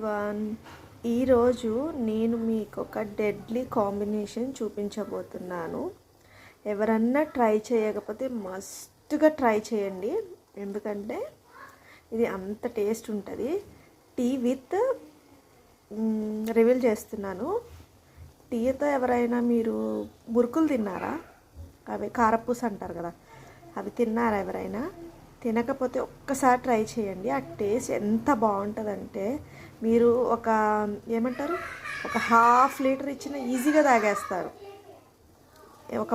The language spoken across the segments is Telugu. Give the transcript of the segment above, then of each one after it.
ఎవ్రీవన్, ఈరోజు నేను మీకు ఒక డెడ్లీ కాంబినేషన్ చూపించబోతున్నాను. ఎవరన్నా ట్రై చేయకపోతే మస్ట్గా ట్రై చేయండి, ఎందుకంటే ఇది అంత టేస్ట్ ఉంటుంది. టీ విత్ రివీల్ చేస్తున్నాను. టీతో ఎవరైనా మీరు మురుకులు తిన్నారా? అవి కారపూస అంటారు కదా, అవి తిన్నారా ఎవరైనా? తినకపోతే ఒక్కసారి ట్రై చేయండి. ఆ టేస్ట్ ఎంత బాగుంటుందంటే మీరు ఒక ½ లీటర్ ఇచ్చిన ఈజీగా తాగేస్తారు. ఒక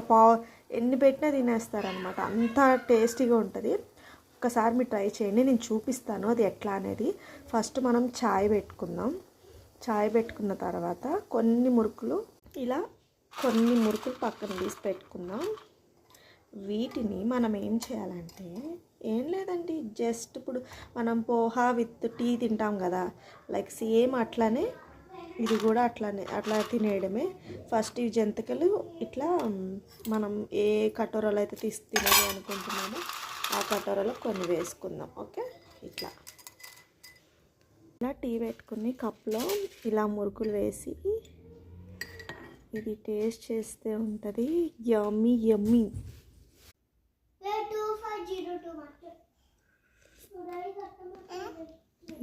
ఎన్ని పెట్టినా తినేస్తారు అనమాట, అంత టేస్టీగా ఉంటుంది. ఒక్కసారి మీరు ట్రై చేయండి, నేను చూపిస్తాను అది ఎట్లా అనేది. ఫస్ట్ మనం చాయ్ పెట్టుకుందాం. చాయ్ పెట్టుకున్న తర్వాత కొన్ని మురుకులు పక్కన తీసి పెట్టుకుందాం. వీటిని మనం ఏం చేయాలంటే, ఏం లేదండి, జస్ట్ ఇప్పుడు మనం పోహా విత్ టీ తింటాం కదా, లైక్ సేమ్ అట్లానే ఇది కూడా అట్లా తినేయడమే. ఫస్ట్ ఈ జంతికలు ఇట్లా మనం ఏ కటోరాలో అయితే తినాలి అనుకుంటున్నామో ఆ కటోరాలో కొన్ని వేసుకుందాం. ఓకే, ఇలా టీ పెట్టుకుని కప్లో ఇలా మురుకులు వేసి ఇది టేస్ట్ చేస్తే ఉంటుంది యమ్మీ యమ్మీ.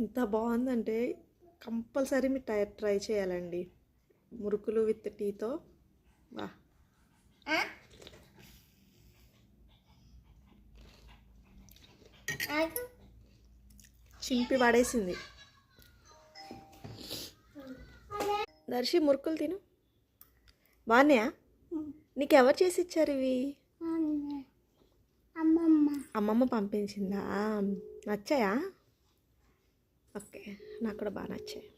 ఎంత బాగుందంటే కంపల్సరీ మీరు ట్రై చేయాలండి, మురుకులు విత్ టీతో. బా చింపి పడేసింది. దర్శి మురుకులు తిను. బాగున్నాయా? నీకు ఎవరు చేసి ఇచ్చారు ఇవి? అమ్మమ్మ పంపించిందా? నచ్చాయా? ఓకే, నాకు కూడా బాగా నచ్చాయి.